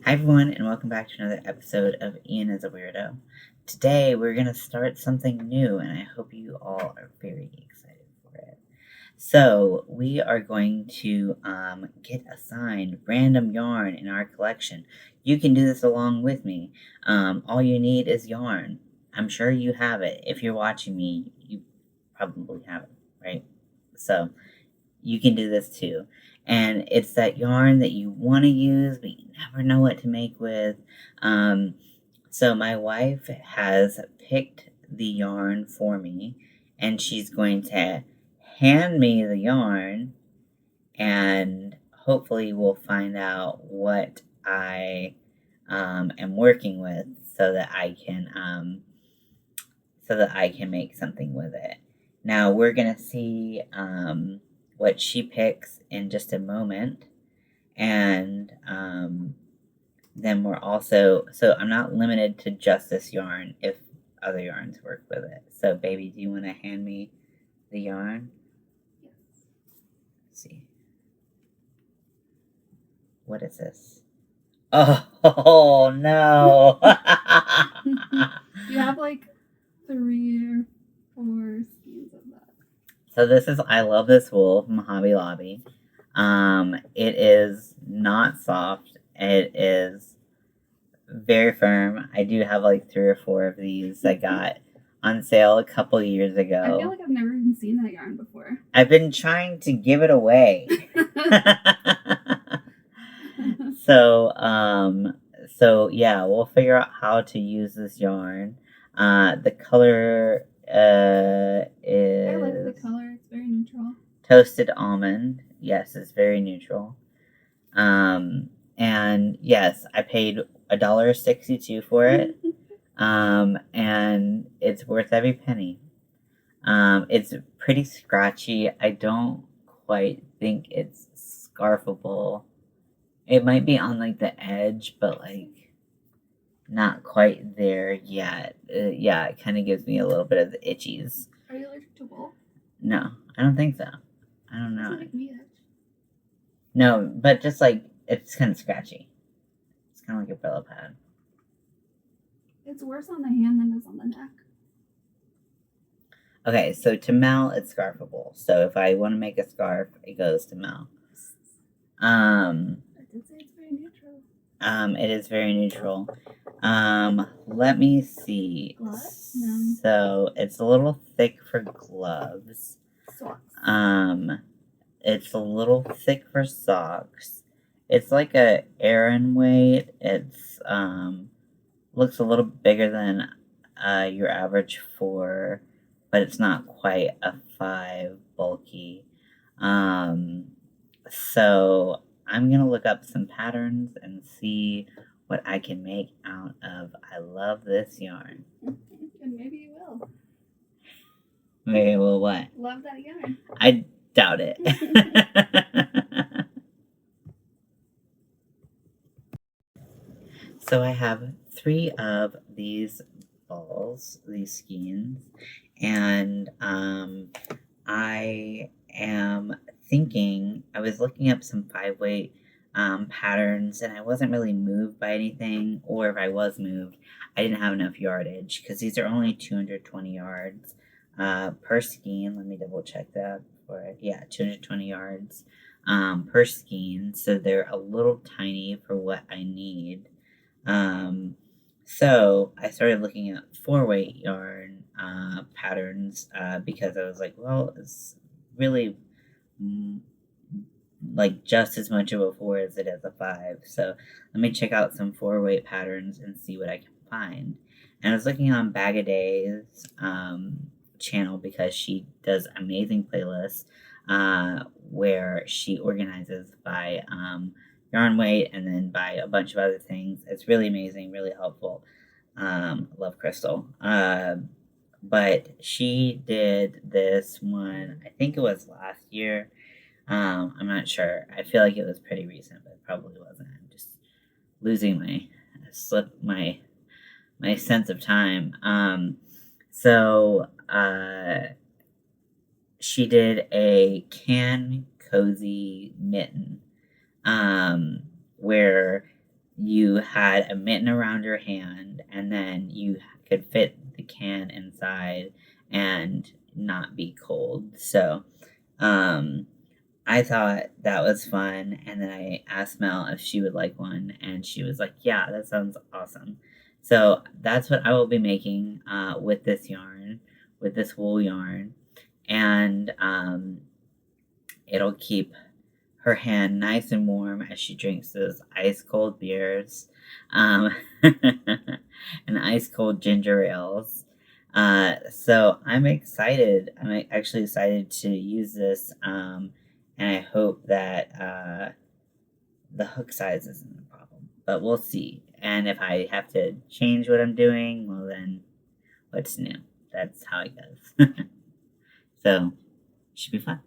Hi everyone, and welcome back to another episode of Ian is a Weirdo. Today we're going to start something new, and I hope you all are very excited for it. So we are going to get assigned random yarn in our collection. You can do this along with me. All you need is yarn. I'm sure you have it. If you're watching me, you probably have it, right? So you can do this too. And it's that yarn that you want to use, but you never know what to make with. So my wife has picked the yarn for me, and she's going to hand me the yarn, and hopefully we'll find out what I am working with, so that I can make something with it. Now we're gonna see what she picks in just a moment, and then we're also, so I'm not limited to just this yarn if other yarns work with it. So baby, do you want to hand me the yarn? Let's see, what is this? Oh no. You have like 3 or 4 skeins of that. So this is I Love This Wool from Hobby Lobby. It is not soft. It is very firm. I do have like 3 or 4 of these I got on sale a couple years ago. I feel like I've never even seen that yarn before. I've been trying to give it away. So yeah, we'll figure out how to use this yarn. The color is, I like the color. It's very neutral. Toasted almond. Yes, it's very neutral. And yes, I paid $1.62 for it. And it's worth every penny. It's pretty scratchy. I don't quite think it's scarfable. It might be on like the edge, but like not quite there yet. Yeah, it kind of gives me a little bit of the itchies. Are you allergic to wool? No, I don't think so. I don't know. Doesn't make me itch. No, but just like it's kind of scratchy. It's kind of like a Brillo pad. It's worse on the hand than it is on the neck. Okay, so to Mel, it's scarfable. So if I want to make a scarf, it goes to Mel. I did say it's very neutral. It is very neutral. Let me see. Gloves? No. So it's a little thick for gloves. Socks. It's a little thick for socks. It's like a Aran weight. It's looks a little bigger than your average 4, but it's not quite a 5 bulky. So I'm gonna look up some patterns and see what I can make out of I Love This Yarn. And maybe you will. Maybe we'll what? Love that yarn. I doubt it. So I have 3 of these balls, these skeins, and I am thinking, I was looking up some 5-weight patterns, and I wasn't really moved by anything, or if I was moved, I didn't have enough yardage, because these are only 220 yards per skein. Let me double check that. Yeah, 220 yards per skein, so they're a little tiny for what I need. So I started looking at 4-weight yarn patterns because I was like, well, it's really like just as much of a 4 as it is a 5. So let me check out some 4-weight patterns and see what I can find. And I was looking on Bag a Day's channel because she does amazing playlists where she organizes by yarn weight and then by a bunch of other things. It's really amazing, really helpful. Love Crystal. But she did this one, I think it was last year. I'm not sure. I feel like it was pretty recent, but it probably wasn't. I'm just losing my sense of time. So she did a can cozy mitten, where you had a mitten around your hand, and then you could fit the can inside and not be cold. So, um, I thought that was fun, and then I asked Mel if she would like one, and she was like, "Yeah, that sounds awesome." So that's what I will be making with this yarn, with this wool yarn, and it'll keep her hand nice and warm as she drinks those ice cold beers, um, and ice cold ginger ales. So I'm excited. I'm actually excited to use this, and I hope that the hook size isn't a problem. But we'll see. And if I have to change what I'm doing, well then, what's new? That's how it goes. So should be fun.